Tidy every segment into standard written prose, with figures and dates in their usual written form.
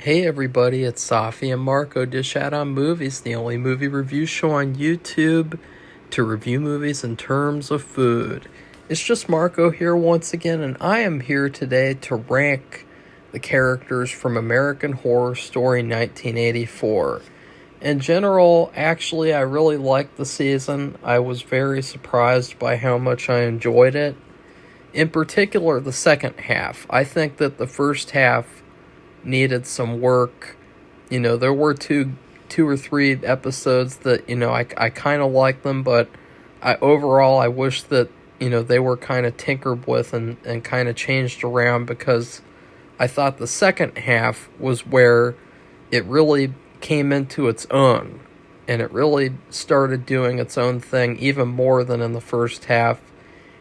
Hey everybody, it's Safi and Marco Dish Out on Movies, the only movie review show on YouTube to review movies in terms of food. It's just Marco here once again, and I am here today to rank the characters from American Horror Story 1984. In general, actually, I really liked the season. I was very surprised by how much I enjoyed it. In particular, the second half. I think that the first half needed some work. There were two or three episodes that, I kind of liked them, but I wish that, they were kind of tinkered with and kind of changed around, because I thought the second half was where it really came into its own, and it really started doing its own thing even more than in the first half,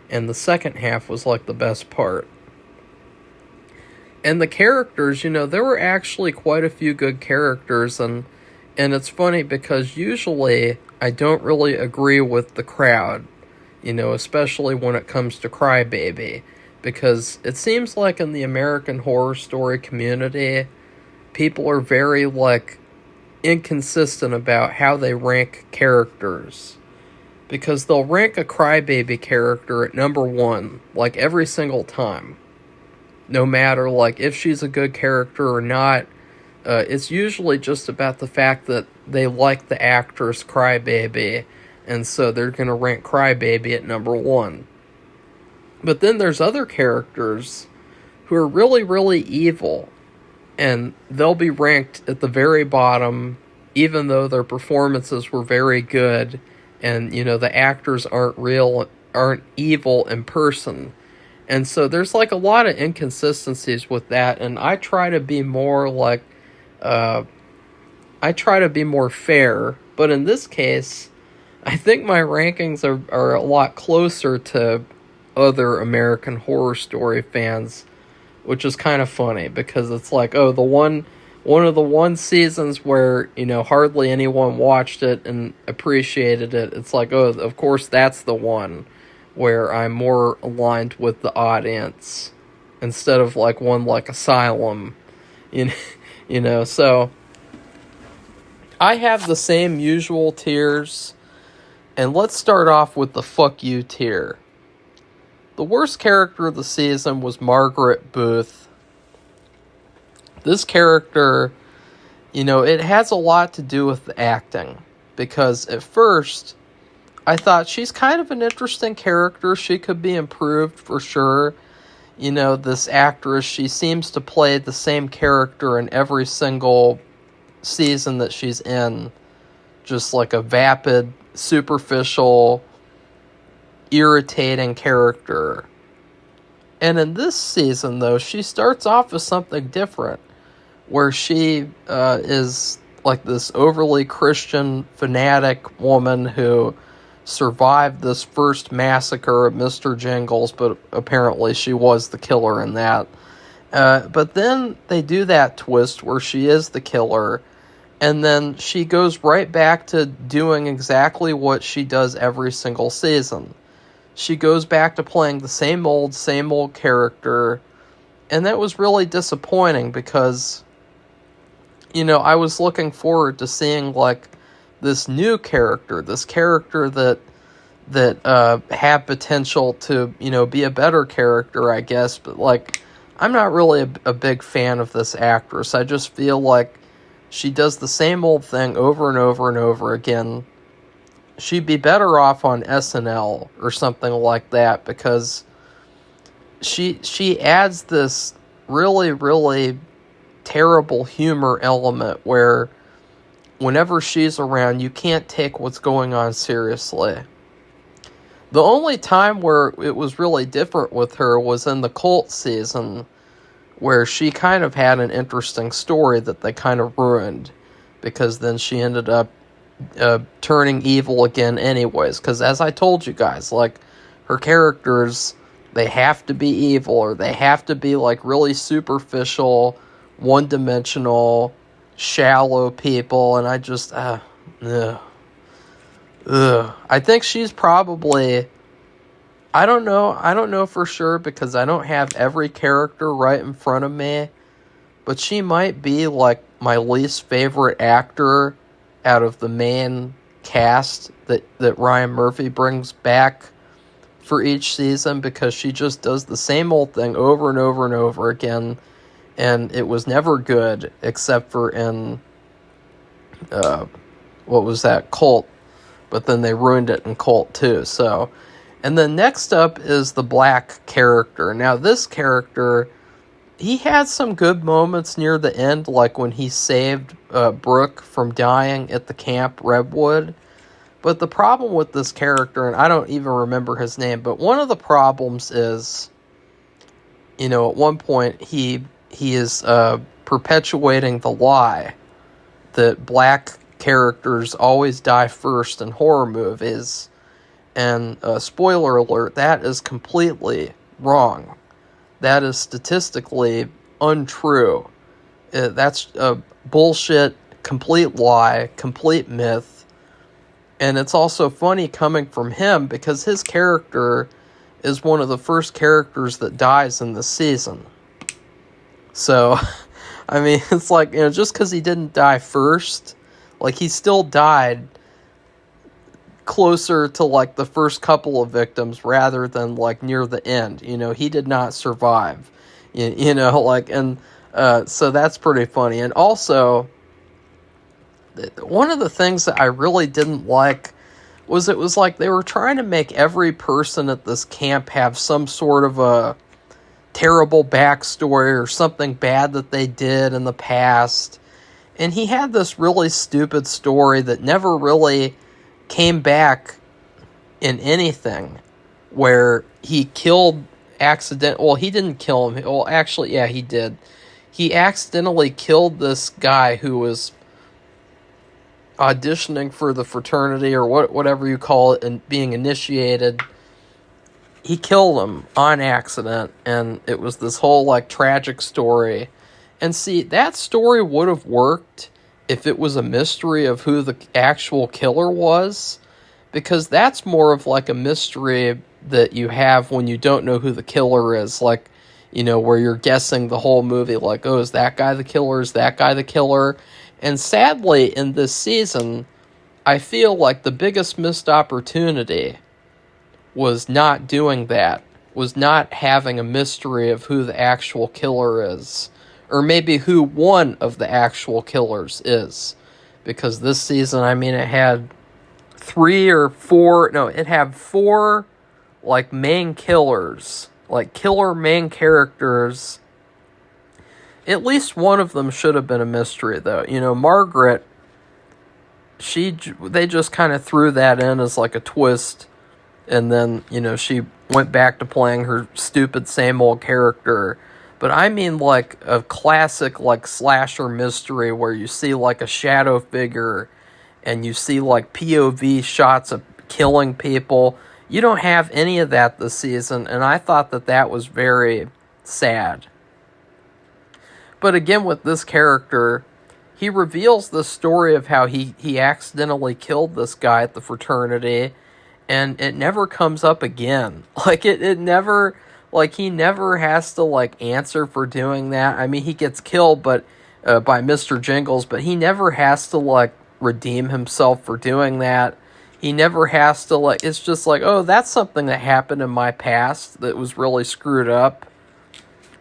and the second half was like the best part. And the characters, there were actually quite a few good characters, and it's funny because usually I don't really agree with the crowd, especially when it comes to Crybaby, because it seems like in the American Horror Story community, people are very, inconsistent about how they rank characters. Because they'll rank a Crybaby character at number one, every single time. No matter, if she's a good character or not, it's usually just about the fact that they like the actress Crybaby, and so they're going to rank Crybaby at number one. But then there's other characters who are really, really evil, and they'll be ranked at the very bottom, even though their performances were very good, and, the actors aren't evil in person. And so there's a lot of inconsistencies with that, and I try to be more fair, but in this case, I think my rankings are a lot closer to other American Horror Story fans, which is kind of funny, because it's one of the one seasons where, hardly anyone watched it and appreciated it. It's of course that's the one where I'm more aligned with the audience, instead of one like Asylum, so I have the same usual tiers, and let's start off with the fuck you tier. The worst character of the season was Margaret Booth. This character, it has a lot to do with the acting, because at first I thought she's kind of an interesting character. She could be improved for sure. This actress, she seems to play the same character in every single season that she's in. Just like a vapid, superficial, irritating character. And in this season, though, she starts off with something different, where she is this overly Christian fanatic woman who survived this first massacre of Mr. Jingles, but apparently she was the killer in that. But then they do that twist where she is the killer, and then she goes right back to doing exactly what she does every single season. She goes back to playing the same old character, and that was really disappointing, because, I was looking forward to seeing, this new character, this character that had potential to, be a better character, I guess, but, I'm not really a big fan of this actress. I just feel like she does the same old thing over and over and over again. She'd be better off on SNL or something like that, because she adds this really, really terrible humor element where whenever she's around, you can't take what's going on seriously. The only time where it was really different with her was in the Cult season, where she kind of had an interesting story that they kind of ruined, because then she ended up turning evil again anyways. Because as I told you guys, her characters, they have to be evil, or they have to be really superficial, one-dimensional, shallow people, and I just I think she's probably, I don't know for sure, because I don't have every character right in front of me, but she might be like my least favorite actor out of the main cast that Ryan Murphy brings back for each season, because she just does the same old thing over and over and over again, and it was never good except for in what was that, Cult, but then they ruined it in Cult too. So, and then next up is the Black character. Now this character, he had some good moments near the end, like when he saved Brooke from dying at the camp Redwood. But the problem with this character, and I don't even remember his name, but one of the problems is, you know, at one point he is perpetuating the lie that black characters always die first in horror movies. And spoiler alert, that is completely wrong. That is statistically untrue. That's a bullshit, complete lie, complete myth. And it's also funny coming from him because his character is one of the first characters that dies in the season. So, I mean, it's like, you know, just because he didn't die first, like, he still died closer to, like, the first couple of victims rather than, like, near the end. You know, he did not survive. You know, like, and so that's pretty funny. And also, one of the things that I really didn't like was it was like they were trying to make every person at this camp have some sort of a terrible backstory or something bad that they did in the past. And he had this really stupid story that never really came back in anything, where he killed well, he didn't kill him. Well, actually, yeah, he did. He accidentally killed this guy who was auditioning for the fraternity or whatever you call it and being initiated. He killed him on accident, and it was this whole, like, tragic story. And see, that story would have worked if it was a mystery of who the actual killer was, because that's more of like a mystery that you have when you don't know who the killer is, like, you know, where you're guessing the whole movie, like, oh, is that guy the killer? Is that guy the killer? And sadly, in this season, I feel like the biggest missed opportunity was not doing that, was not having a mystery of who the actual killer is, or maybe who one of the actual killers is. Because this season, I mean, it had it had four, like, main killers, like, killer main characters. At least one of them should have been a mystery, though. You know, Margaret, they just kind of threw that in as, like, a twist, and then, you know, she went back to playing her stupid same old character. But I mean, like, a classic, like, slasher mystery where you see, like, a shadow figure and you see, like, POV shots of killing people. You don't have any of that this season, and I thought that was very sad. But again, with this character, he reveals the story of how he accidentally killed this guy at the fraternity, and it never comes up again. Like, it never, like, he never has to, like, answer for doing that. I mean, he gets killed by Mr. Jingles, but he never has to, like, redeem himself for doing that. He never has to, like, it's just like, oh, that's something that happened in my past that was really screwed up.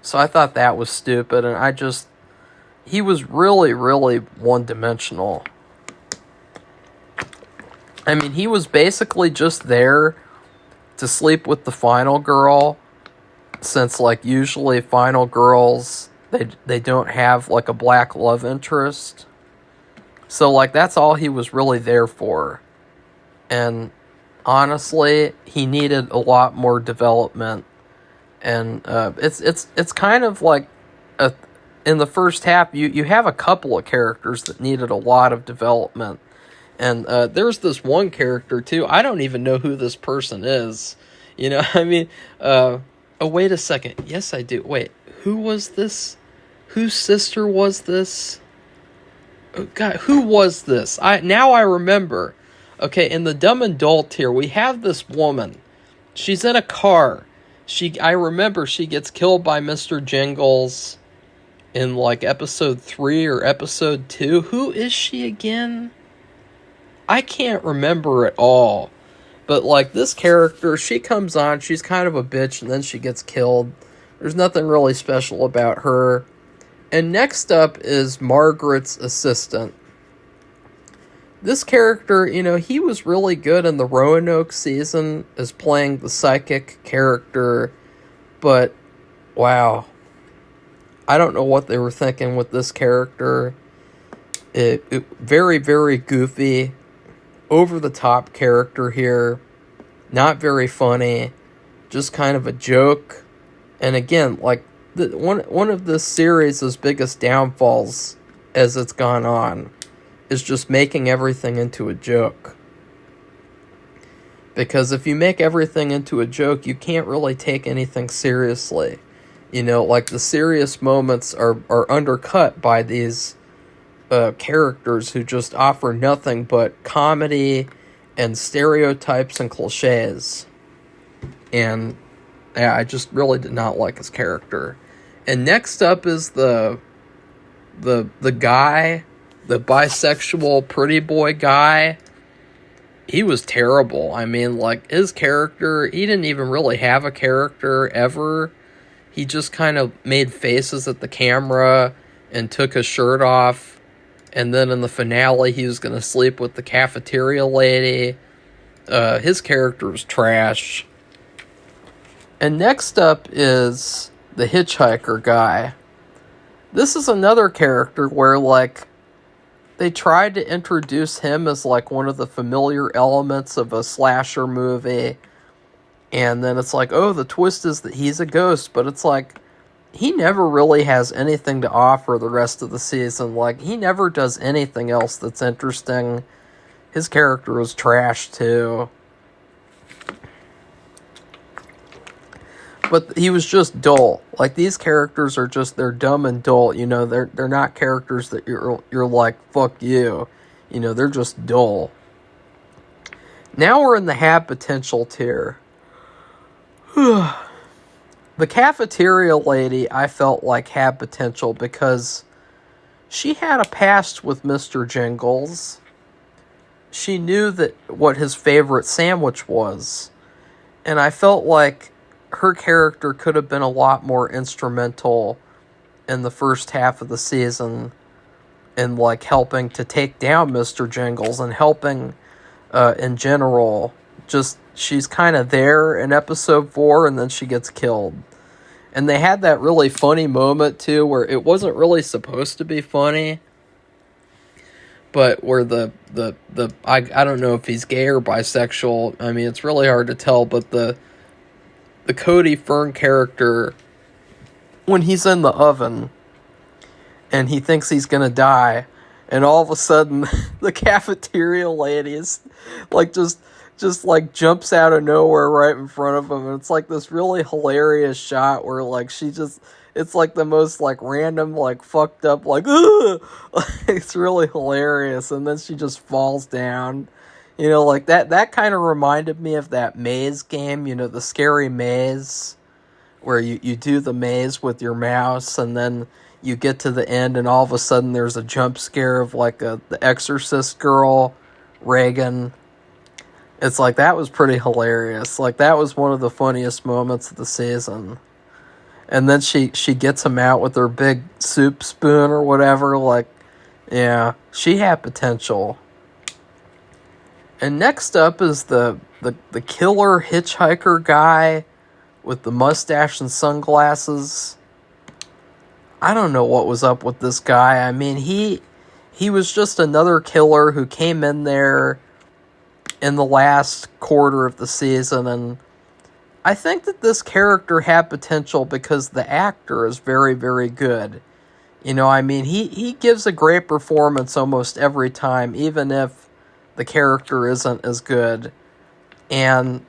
So I thought that was stupid, and he was really, really one-dimensional. I mean, he was basically just there to sleep with the final girl, since, like, usually final girls, they don't have, like, a black love interest. So, like, that's all he was really there for. And honestly, he needed a lot more development. And it's kind of like in the first half, you have a couple of characters that needed a lot of development. And there's this one character, too. I don't even know who this person is. You know, I mean, oh, wait a second. Yes, I do. Wait, who was this? Whose sister was this? Oh, God, who was this? Now I remember. Okay, in the Dumb and Dull tier, we have this woman. She's in a car. I remember she gets killed by Mr. Jingles. in like episode 3 or episode 2. Who is she again? I can't remember at all. But like this character, she comes on, she's kind of a bitch, and then she gets killed. There's nothing really special about her. And next up is Margaret's assistant. This character, you know, he was really good in the Roanoke season as playing the psychic character, but wow. I don't know what they were thinking with this character. It very, very goofy, over-the-top character here. Not very funny. Just kind of a joke. And again, like, one of this series' biggest downfalls as it's gone on is just making everything into a joke. Because if you make everything into a joke, you can't really take anything seriously. You know, like the serious moments are undercut by these characters who just offer nothing but comedy and stereotypes and cliches. And yeah, I just really did not like his character. And next up is the guy, the bisexual pretty boy guy. He was terrible. I mean, like, his character, he didn't even really have a character ever. He just kind of made faces at the camera and took his shirt off. And then in the finale, he was going to sleep with the cafeteria lady. His character was trash. And next up is the hitchhiker guy. This is another character where, like, they tried to introduce him as, like, one of the familiar elements of a slasher movie. And then it's like, oh, the twist is that he's a ghost. But it's like, he never really has anything to offer the rest of the season. Like, he never does anything else that's interesting. His character was trash, too. But he was just dull. Like, these characters are just, they're dumb and dull. You know, they're not characters that you're like, fuck you. You know, they're just dull. Now we're in the had potential tier. The cafeteria lady, I felt like had potential because she had a past with Mr. Jingles. She knew that what his favorite sandwich was. And I felt like her character could have been a lot more instrumental in the first half of the season in, like, helping to take down Mr. Jingles and helping in general. Just, she's kind of there in episode 4 and then she gets killed. And they had that really funny moment too where it wasn't really supposed to be funny, but where I don't know if he's gay or bisexual. I mean, it's really hard to tell, but the Cody Fern character, when he's in the oven and he thinks he's gonna die, and all of a sudden the cafeteria lady is like just like jumps out of nowhere right in front of him, and it's like this really hilarious shot where like it's like the most like random like fucked up like ugh! It's really hilarious, and then she just falls down. You know, like, that kind of reminded me of that maze game, you know, the scary maze, where you do the maze with your mouse, and then you get to the end, and all of a sudden there's a jump scare of, like, the Exorcist girl, Reagan. It's like, that was pretty hilarious. Like, that was one of the funniest moments of the season. And then she gets him out with her big soup spoon or whatever, like, yeah, she had potential. And next up is the killer hitchhiker guy with the mustache and sunglasses. I don't know what was up with this guy. I mean, he was just another killer who came in there in the last quarter of the season, and I think that this character had potential because the actor is very, very good. You know, I mean, he gives a great performance almost every time, even if the character isn't as good. And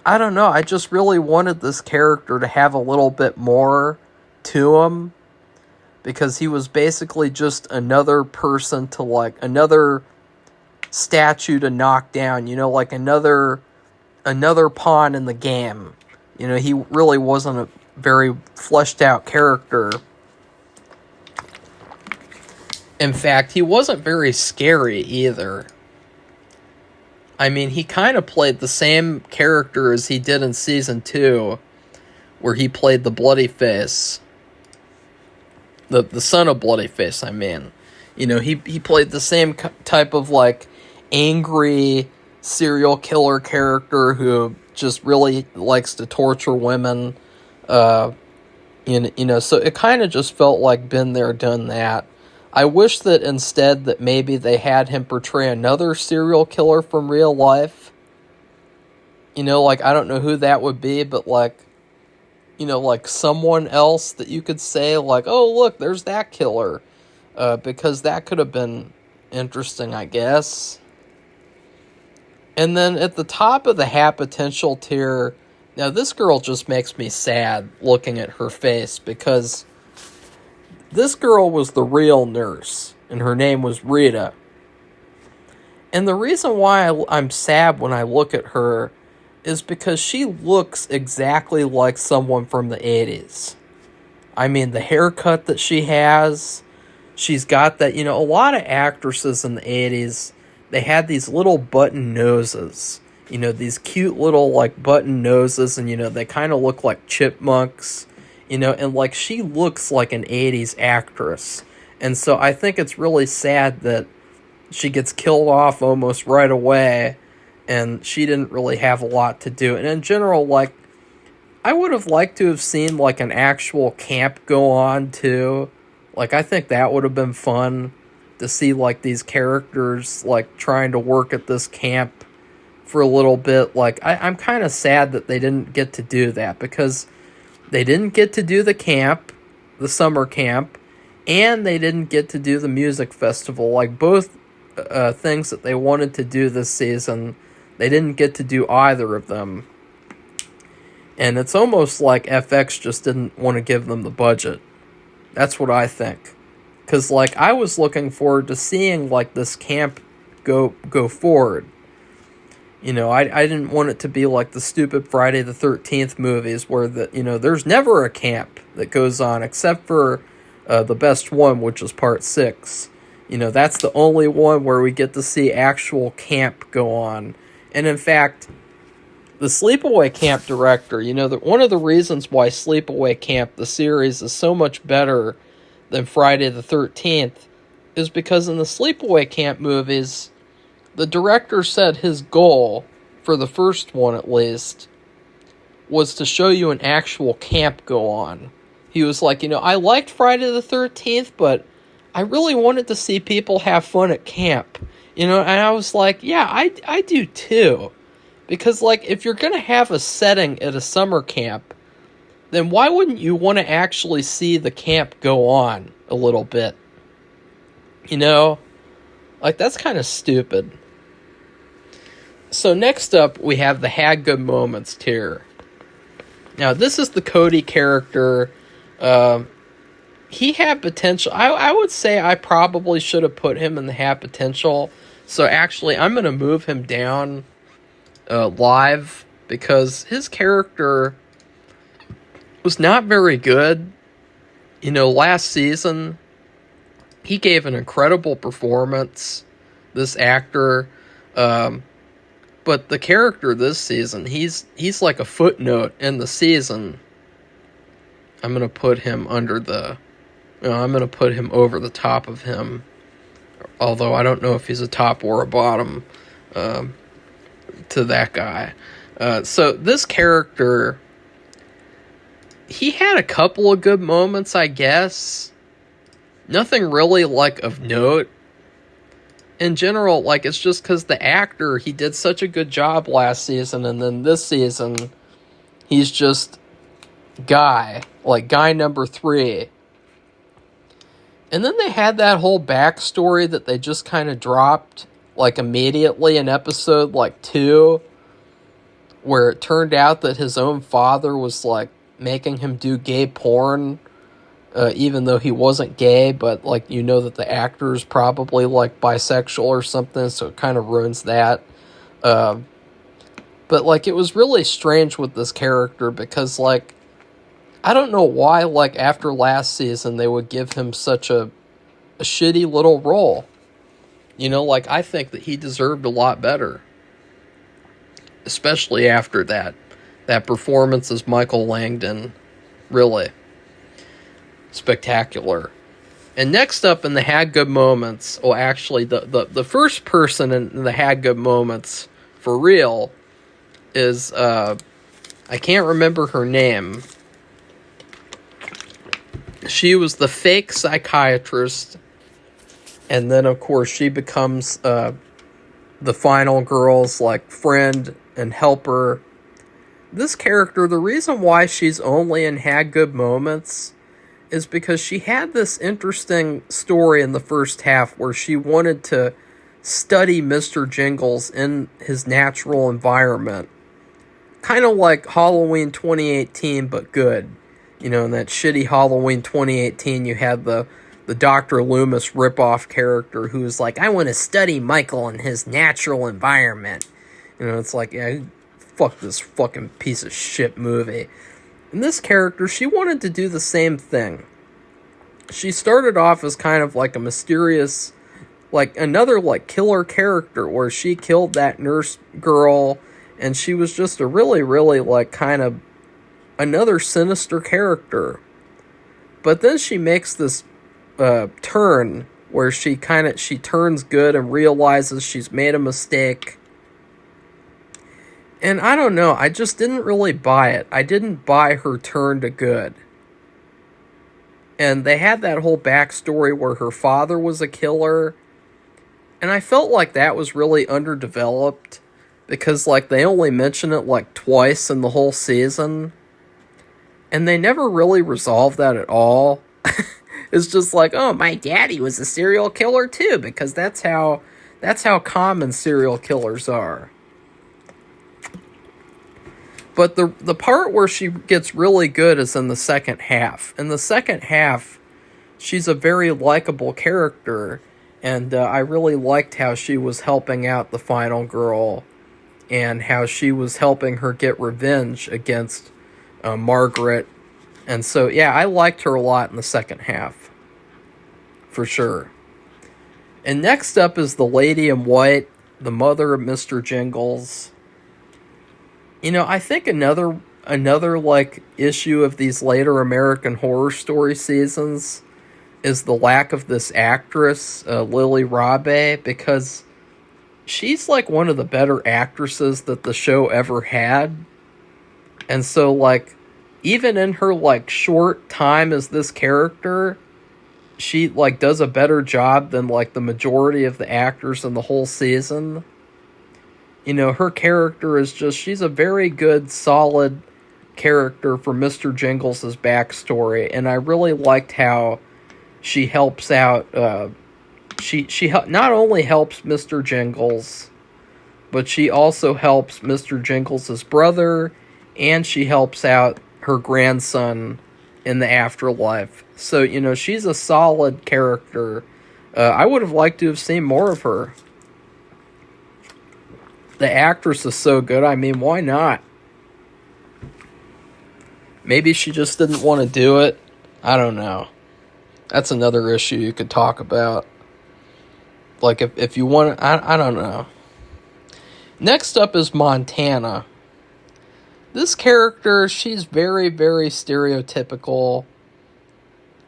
I don't know, I just really wanted this character to have a little bit more to him, because he was basically just another person to, like, another statue to knock down, you know, like another pawn in the game. You know, he really wasn't a very fleshed out character. In fact, he wasn't very scary either. I mean, he kind of played the same character as he did in season 2, where he played the Bloody Face. The son of Bloody Face, I mean. You know, he played the same type of, like, angry serial killer character who just really likes to torture women. So it kind of just felt like been there, done that. I wish that instead that maybe they had him portray another serial killer from real life. You know, like, I don't know who that would be, but, like, you know, like someone else that you could say, like, oh, look, there's that killer. Because that could have been interesting, I guess. And then at the top of the hat potential tier, now this girl just makes me sad looking at her face, because this girl was the real nurse, and her name was Rita. And the reason why I'm sad when I look at her is because she looks exactly like someone from the 80s. I mean, the haircut that she has, she's got that, you know, a lot of actresses in the 80s, they had these little button noses. You know, these cute little, like, button noses, and, you know, they kind of look like chipmunks. You know, and, like, she looks like an 80s actress. And so I think it's really sad that she gets killed off almost right away, and she didn't really have a lot to do. And in general, like, I would have liked to have seen, like, an actual camp go on, too. Like, I think that would have been fun to see, like, these characters, like, trying to work at this camp for a little bit. Like, I'm kind of sad that they didn't get to do that, because they didn't get to do the camp, the summer camp, and they didn't get to do the music festival. Like, both things that they wanted to do this season, they didn't get to do either of them. And it's almost like FX just didn't want to give them the budget. That's what I think. Because, like, I was looking forward to seeing, like, this camp go forward. You know, I didn't want it to be like the stupid Friday the 13th movies where, there's never a camp that goes on except for the best one, which is part 6. You know, that's the only one where we get to see actual camp go on. And in fact, the Sleepaway Camp director, you know, one of the reasons why Sleepaway Camp, the series, is so much better than Friday the 13th is because in the Sleepaway Camp movies, the director said his goal, for the first one at least, was to show you an actual camp go on. He was like, you know, I liked Friday the 13th, but I really wanted to see people have fun at camp. You know, and I was like, yeah, I do too. Because, like, if you're going to have a setting at a summer camp, then why wouldn't you want to actually see the camp go on a little bit? You know? Like, that's kind of stupid. So next up, we have the had good moments tier. Now, this is the Cody character. He had potential. I would say I probably should have put him in the had potential. So actually, I'm going to move him down live because his character was not very good. You know, last season, he gave an incredible performance, this actor. But the character this season, he's like a footnote in the season. I'm going to put him under I'm going to put him over the top of him. Although I don't know if he's a top or a bottom to that guy. So this character, he had a couple of good moments, I guess. Nothing really, like, of note. In general, like, it's just because the actor, he did such a good job last season, and then this season, he's just guy number 3. And then they had that whole backstory that they just kind of dropped, like, immediately in episode, like, 2, where it turned out that his own father was, like, making him do gay porn, even though he wasn't gay, but, like, you know that the actor is probably, like, bisexual or something, so it kind of ruins that. But, like, it was really strange with this character because, like, I don't know why, like, after last season they would give him such a a shitty little role. Like, I think that he deserved a lot better. Especially after that performance as Michael Langdon. Really spectacular. And next up in the Had Good Moments, well, actually, the first person in the Had Good Moments, for real, is, I can't remember her name. She was the fake psychiatrist, and then, of course, she becomes, the final girl's, like, friend and helper. This character, the reason why she's only in Had Good Moments is because she had this interesting story in the first half where she wanted to study Mr. Jingles in his natural environment. Kind of like Halloween 2018, but good. In that shitty Halloween 2018, you had the Dr. Loomis ripoff character who's like, I want to study Michael in his natural environment. It's like, yeah, fuck this fucking piece of shit movie. And this character, she wanted to do the same thing. She started off as kind of like a mysterious, like another like killer character where she killed that nurse girl, and she was just a really, really like kind of another sinister character. But then she makes this turn where she turns good and realizes she's made a mistake. And I don't know, I just didn't really buy it. I didn't buy her turn to good. And they had that whole backstory where her father was a killer. And I felt like that was really underdeveloped. Because, like, they only mention it, like, twice in the whole season. And they never really resolved that at all. It's just like, oh, my daddy was a serial killer too. Because that's how common serial killers are. But the part where she gets really good is in the second half. In the second half, she's a very likable character. And I really liked how she was helping out the final girl. And how she was helping her get revenge against Margaret. And so, yeah, I liked her a lot in the second half. For sure. And next up is the Lady in White, the mother of Mr. Jingles. I think another like issue of these later American Horror Story seasons is the lack of this actress, Lily Rabe, because she's like one of the better actresses that the show ever had. And so like even in her like short time as this character, she like does a better job than like the majority of the actors in the whole season. Her character is just, she's a very good, solid character for Mr. Jingles' backstory, and I really liked how she helps out, she not only helps Mr. Jingles, but she also helps Mr. Jingles' brother, and she helps out her grandson in the afterlife. So, she's a solid character. I would have liked to have seen more of her. The actress is so good, I mean, why not? Maybe she just didn't want to do it. I don't know. That's another issue you could talk about. Like, if you want to, I don't know. Next up is Montana. This character, she's very, very stereotypical.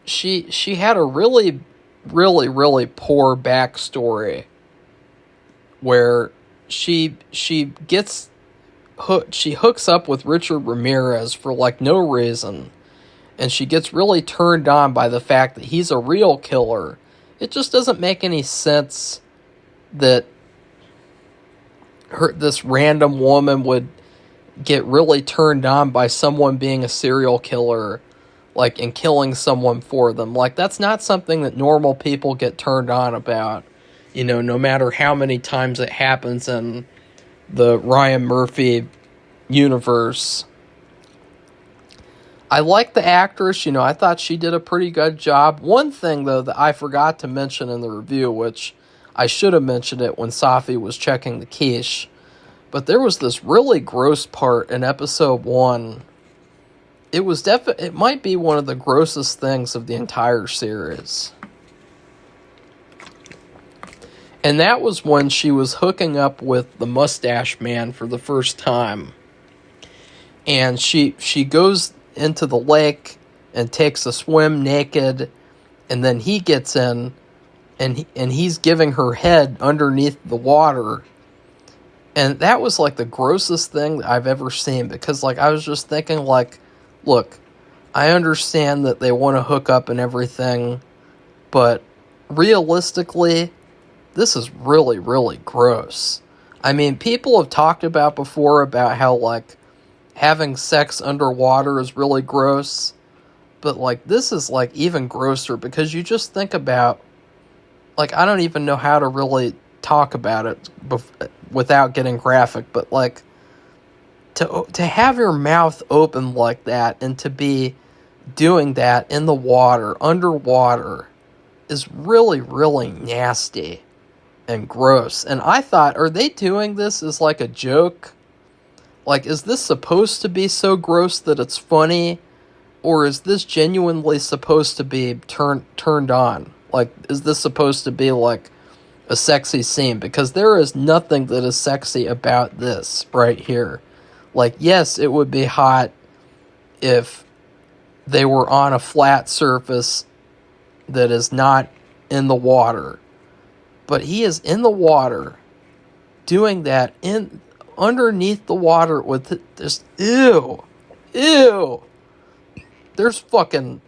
She had a really, really, really poor backstory where she gets hooked. She hooks up with Richard Ramirez for like no reason, and she gets really turned on by the fact that he's a real killer. It just doesn't make any sense that this random woman would get really turned on by someone being a serial killer, like, and killing someone for them. Like, that's not something that normal people get turned on about. No matter how many times it happens in the Ryan Murphy universe. I like the actress, I thought she did a pretty good job. One thing, though, that I forgot to mention in the review, which I should have mentioned it when Safi was checking the quiche, but there was this really gross part in episode 1. It was it might be one of the grossest things of the entire series. And that was when she was hooking up with the mustache man for the first time. And she goes into the lake and takes a swim naked, and then he gets in, and he's giving her head underneath the water. And that was like the grossest thing that I've ever seen, because like I was just thinking like, look, I understand that they want to hook up and everything, but realistically, this is really, really gross. I mean, people have talked about before about how like having sex underwater is really gross, but like this is like even grosser, because you just think about, like, I don't even know how to really talk about it without getting graphic, but like to have your mouth open like that and to be doing that in the water, underwater, is really, really nasty and gross. And I thought, are they doing this as like a joke? Like, is this supposed to be so gross that it's funny? Or is this genuinely supposed to be turned on? Like, is this supposed to be like a sexy scene? Because there is nothing that is sexy about this right here. Like, yes, it would be hot if they were on a flat surface that is not in the water. But he is in the water doing that underneath the water with this. Ew. There's fucking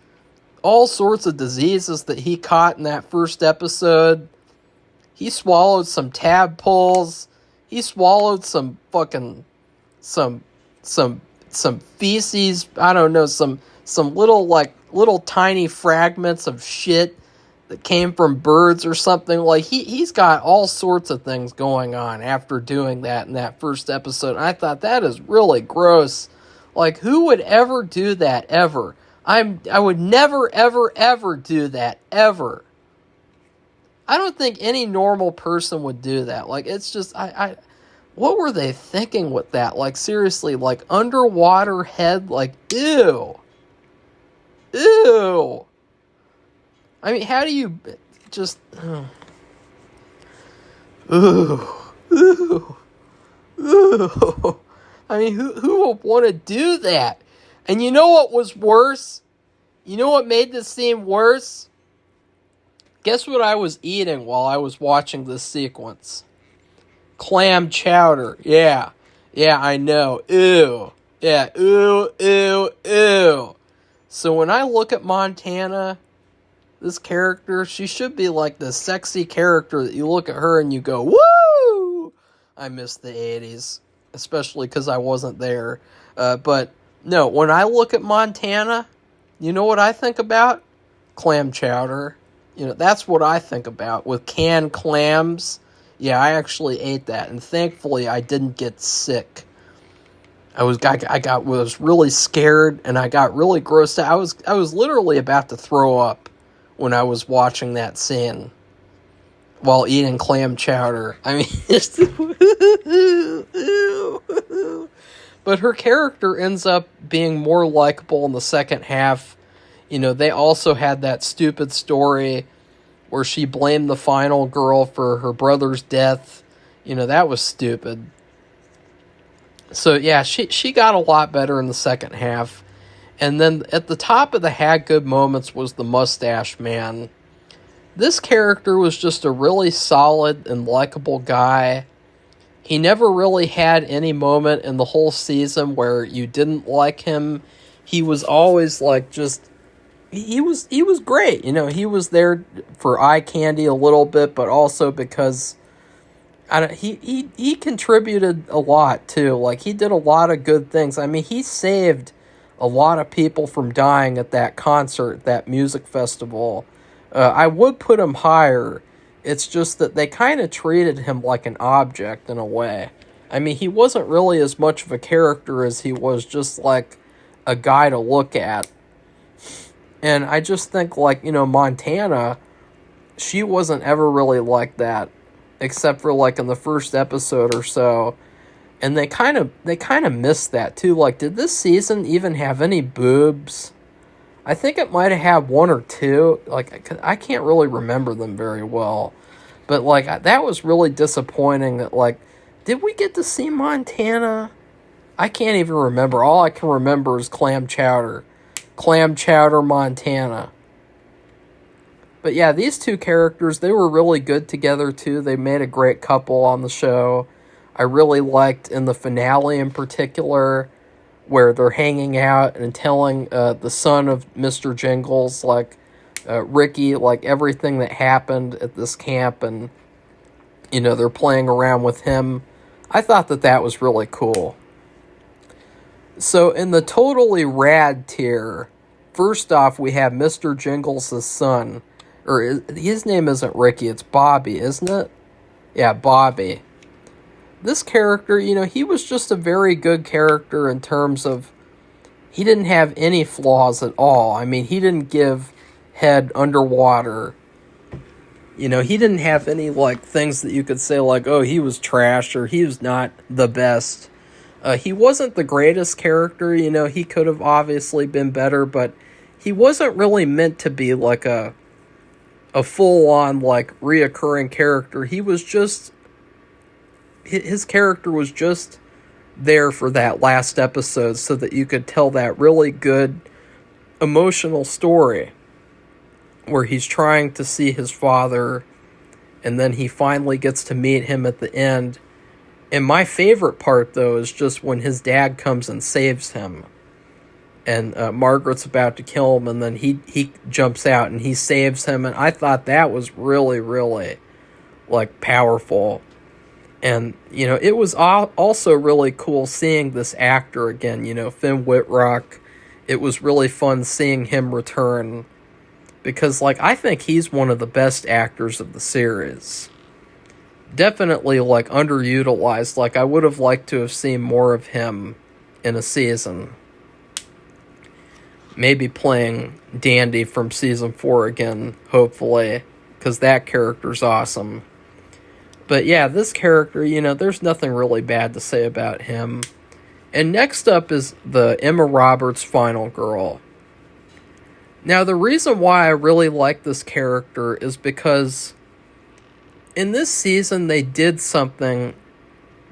all sorts of diseases that he caught in that first episode. He swallowed some tadpoles. He swallowed some fucking some feces. I don't know, some little tiny fragments of shit that came from birds or something. Like he's got all sorts of things going on after doing that in that first episode. And I thought, that is really gross. Like, who would ever do that ever? I would never, ever, ever do that, ever. I don't think any normal person would do that. Like, it's just, what were they thinking with that? Like, seriously, like, underwater head, like, ew. I mean, how do you just, ooh. I mean, who would want to do that? And you know what was worse? You know what made this scene worse? Guess what I was eating while I was watching this sequence? Clam chowder. Yeah, I know. Ew. Yeah, ew. So when I look at Montana, this character, she should be like the sexy character that you look at her and you go, woo! I miss the 80s, especially because I wasn't there. But no, when I look at Montana, you know what I think about? Clam chowder. You know, that's what I think about, with canned clams. Yeah, I actually ate that, and thankfully I didn't get sick. I was really scared, and I got really grossed out. I was literally about to throw up when I was watching that scene while eating clam chowder. I mean, just but her character ends up being more likable in the second half. You know, they also had that stupid story where she blamed the final girl for her brother's death. You know, that was stupid. So, yeah, she got a lot better in the second half. And then at the top of the had good moments was the mustache man. This character was just a really solid and likable guy. He never really had any moment in the whole season where you didn't like him. He was always like just... He was great. You know, he was there for eye candy a little bit, but also because he contributed a lot too. Like, he did a lot of good things. I mean, he saved a lot of people from dying at that concert, that music festival. I would put him higher. It's just that they kind of treated him like an object in a way. I mean, he wasn't really as much of a character as he was just like a guy to look at. And I just think, like, you know, Montana, she wasn't ever really like that, except for like in the first episode or so. And they kind of missed that too. Like, did this season even have any boobs? I think it might have had one or two. Like, I can't really remember them very well. But, like, that was really disappointing that, like, did we get to see Montana? I can't even remember. All I can remember is Clam Chowder. Clam Chowder, Montana. But yeah, these two characters, they were really good together too. They made a great couple on the show. I really liked in the finale in particular where they're hanging out and telling the son of Mr. Jingles, like Ricky, like everything that happened at this camp, and you know, they're playing around with him. I thought that was really cool. So in the totally rad tier, first off, we have Mr. Jingles' son. Or his name isn't Ricky, it's Bobby, isn't it? Yeah, Bobby. This character, you know, he was just a very good character in terms of he didn't have any flaws at all. I mean, he didn't give head underwater. You know, he didn't have any, like, things that you could say, like, oh, he was trash or he was not the best. He wasn't the greatest character, you know, he could have obviously been better, but he wasn't really meant to be, like, a full-on, like, reoccurring character. He was just... His character was just there for that last episode so that you could tell that really good emotional story where he's trying to see his father and then he finally gets to meet him at the end. And my favorite part, though, is just when his dad comes and saves him. And Margaret's about to kill him, and then he jumps out and he saves him. And I thought that was really, really, like, powerful. And, you know, it was also really cool seeing this actor again, you know, Finn Wittrock. It was really fun seeing him return. Because, like, I think he's one of the best actors of the series. Definitely, like, underutilized. Like, I would have liked to have seen more of him in a season. Maybe playing Dandy from season 4 again, hopefully, because that character's awesome. But yeah, this character, you know, there's nothing really bad to say about him. And next up is the Emma Roberts final girl. Now, the reason why I really like this character is because in this season they did something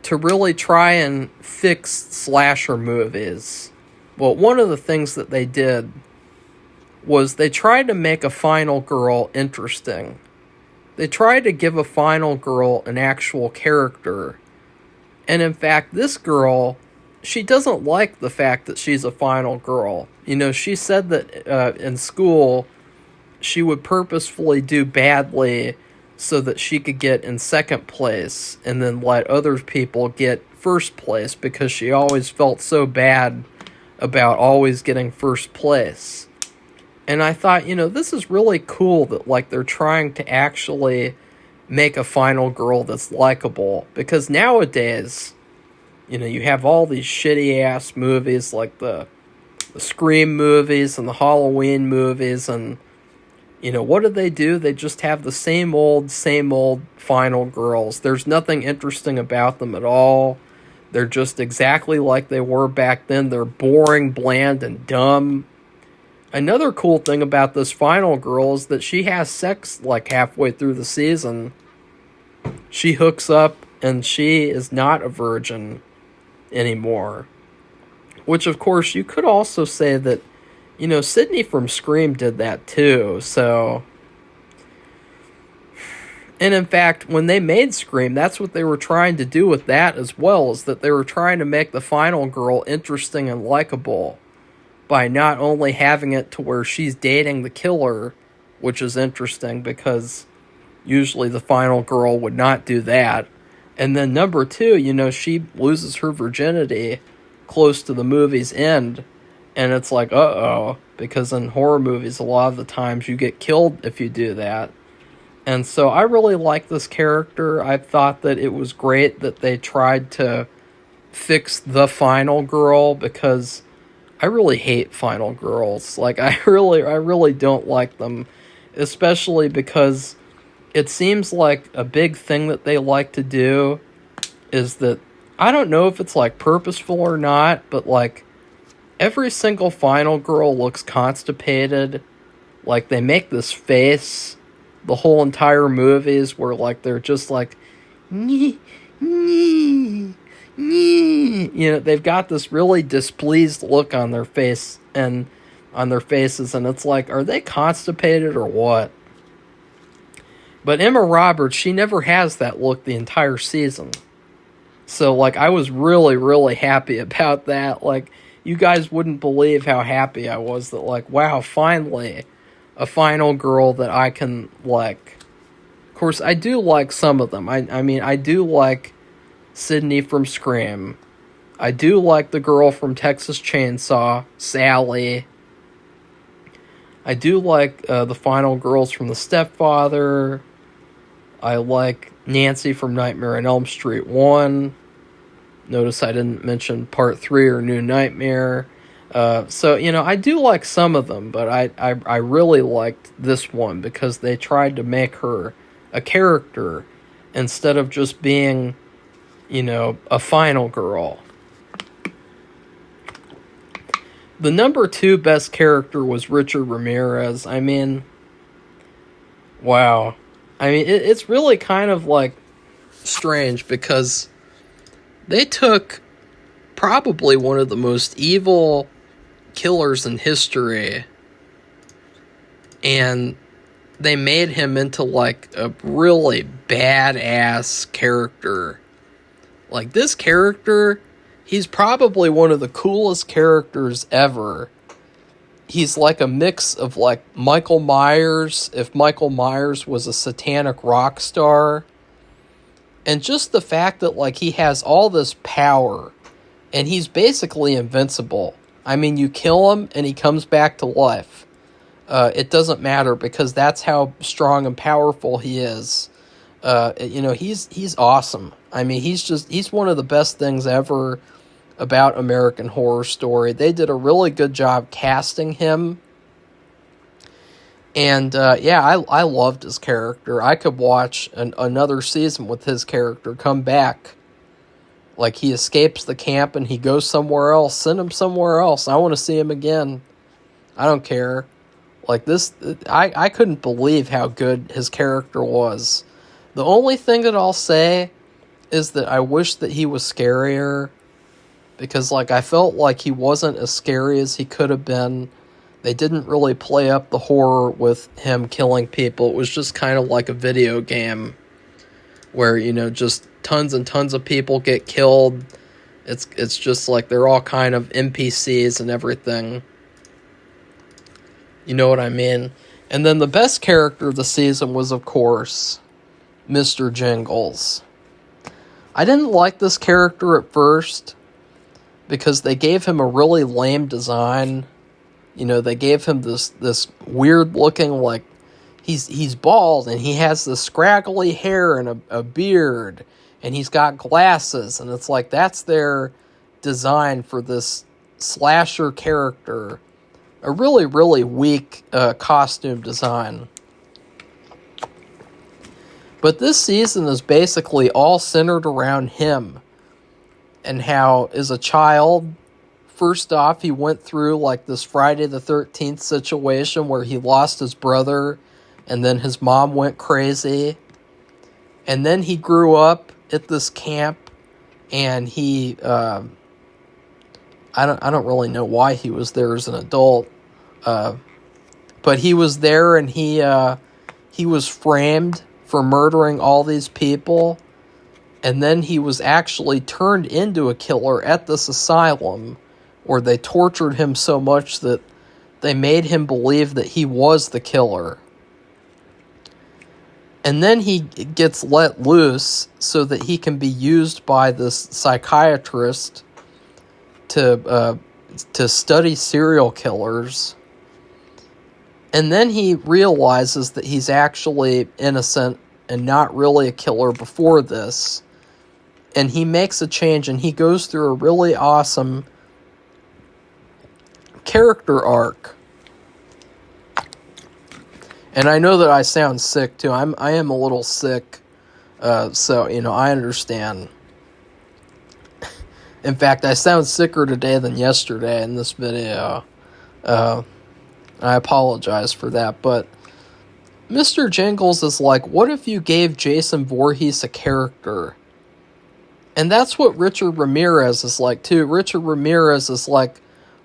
to really try and fix slasher movies. Well, one of the things that they did was they tried to make a final girl interesting. They tried to give a final girl an actual character. And in fact, this girl, she doesn't like the fact that she's a final girl. You know, she said that in school, she would purposefully do badly so that she could get in second place and then let other people get first place because she always felt so bad about always getting first place. And I thought, you know, this is really cool that, like, they're trying to actually make a final girl that's likable. Because nowadays, you know, you have all these shitty-ass movies like the Scream movies and the Halloween movies. And, you know, what do? They just have the same old final girls. There's nothing interesting about them at all. They're just exactly like they were back then. They're boring, bland, and dumb. Another cool thing about this final girl is that she has sex, like, halfway through the season. She hooks up, and she is not a virgin anymore. Which, of course, you could also say that, you know, Sydney from Scream did that too, so... And in fact, when they made Scream, that's what they were trying to do with that as well, is that they were trying to make the final girl interesting and likable by not only having it to where she's dating the killer, which is interesting because usually the final girl would not do that. And then number 2, you know, she loses her virginity close to the movie's end, and it's like, uh-oh, because in horror movies, a lot of the times you get killed if you do that. And so I really like this character. I thought that it was great that they tried to fix the final girl because I really hate final girls. Like, I really don't like them, especially because it seems like a big thing that they like to do is that, I don't know if it's, like, purposeful or not, but, like, every single final girl looks constipated. Like, they make this face the whole entire movies where, like, they're just like, nee, nee, nee. You know, they've got this really displeased look on their face and on their faces, and it's like, are they constipated or what? But Emma Roberts, she never has that look the entire season. So, like, I was really, really happy about that. Like, you guys wouldn't believe how happy I was that, like, wow, finally, a final girl that I can like. Of course, I do like some of them. I mean, I do like Sydney from Scream. I do like the girl from Texas Chainsaw, Sally. I do like the final girls from The Stepfather. I like Nancy from Nightmare on Elm Street 1. Notice I didn't mention Part 3 or New Nightmare. So, you know, I do like some of them, but I really liked this one because they tried to make her a character instead of just being, you know, a final girl. The number 2 best character was Richard Ramirez. I mean, wow. I mean, it's really kind of, like, strange because they took probably one of the most evil killers in history and they made him into, like, a really badass character. Like, this character, he's probably one of the coolest characters ever. He's like a mix of, like, Michael Myers, if Michael Myers was a satanic rock star. And just the fact that, like, he has all this power, and he's basically invincible. I mean, you kill him, and he comes back to life. It doesn't matter, because that's how strong and powerful he is. You know, he's awesome. I mean, he's one of the best things ever about American Horror Story. They did a really good job casting him. And, yeah, I loved his character. I could watch another season with his character come back. Like, he escapes the camp and he goes somewhere else. Send him somewhere else. I want to see him again. I don't care. Like, this, I couldn't believe how good his character was. The only thing that I'll say is that I wish that he was scarier. Because, like, I felt like he wasn't as scary as he could have been. They didn't really play up the horror with him killing people. It was just kind of like a video game where, you know, just tons and tons of people get killed. It's just like they're all kind of NPCs and everything. You know what I mean? And then the best character of the season was, of course, Mr. Jingles. I didn't like this character at first because they gave him a really lame design. You know, they gave him this weird looking, like, he's bald and he has this scraggly hair and a beard and he's got glasses, and it's like that's their design for this slasher character. A really, really weak costume design. But this season is basically all centered around him and how, as a child, first off, he went through, like, this Friday the 13th situation where he lost his brother, and then his mom went crazy. And then he grew up at this camp, and he, I don't really know why he was there as an adult, but he was there, and he was framed for murdering all these people, and then he was actually turned into a killer at this asylum, where they tortured him so much that they made him believe that he was the killer. And then he gets let loose so that he can be used by this psychiatrist to study serial killers. And then he realizes that he's actually innocent and not really a killer before this. And he makes a change, and he goes through a really awesome character arc. And I know that I sound sick too. I am a little sick, so, you know, I understand. In fact, I sound sicker today than yesterday in this video. I apologize for that, but Mr. Jingles is like, what if you gave Jason Voorhees a character? And that's what Richard Ramirez is like, too. Richard Ramirez is like,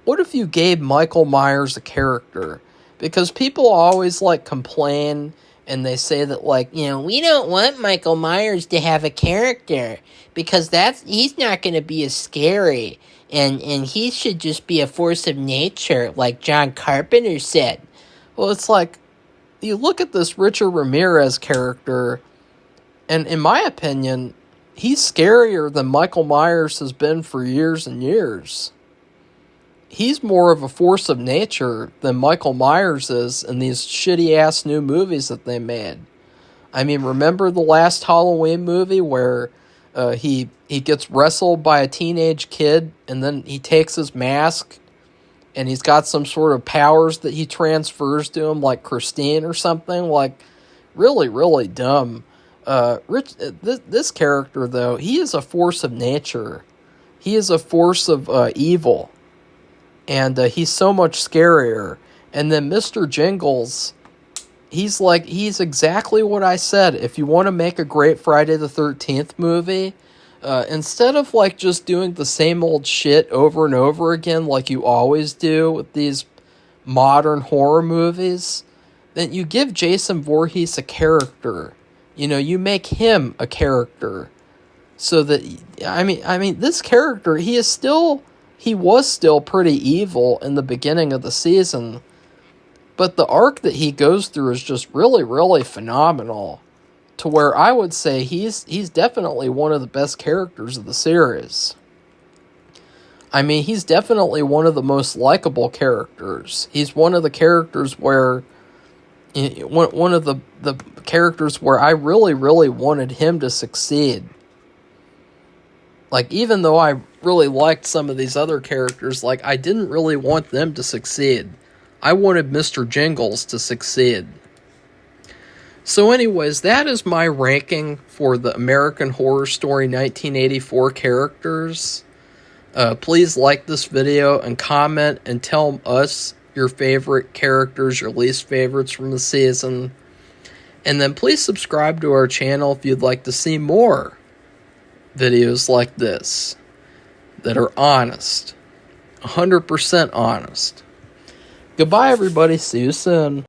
what if you gave Michael Myers a character? Because people always, like, complain, and they say that, like, we don't want Michael Myers to have a character, because he's not going to be as scary, and he should just be a force of nature, like John Carpenter said. Well, it's like, you look at this Richard Ramirez character, and in my opinion, he's scarier than Michael Myers has been for years and years. He's more of a force of nature than Michael Myers is in these shitty-ass new movies that they made. I mean, remember the last Halloween movie where he gets wrestled by a teenage kid, and then he takes his mask, and he's got some sort of powers that he transfers to him, like Christine or something? Like, really, really dumb. This character, though, he is a force of nature. He is a force of evil. And he's so much scarier. And then Mr. Jingles, he's exactly what I said. If you want to make a great Friday the 13th movie, instead of like just doing the same old shit over and over again like you always do with these modern horror movies, then you give Jason Voorhees a character. You make him a character. So that, I mean, this character, he was still pretty evil in the beginning of the season, but the arc that he goes through is just really, really phenomenal, to where I would say he's definitely one of the best characters of the series. I mean, he's definitely one of the most likable characters. He's one of the characters where, one of the characters where I really, really wanted him to succeed. Like, even though I really liked some of these other characters, like, I didn't really want them to succeed. I wanted Mr. Jingles to succeed. So anyways, that is my ranking for the American Horror Story 1984 characters. Please like this video and comment and tell us your favorite characters, your least favorites from the season. And then please subscribe to our channel if you'd like to see more videos like this that are honest, 100% honest. Goodbye, everybody. See you soon.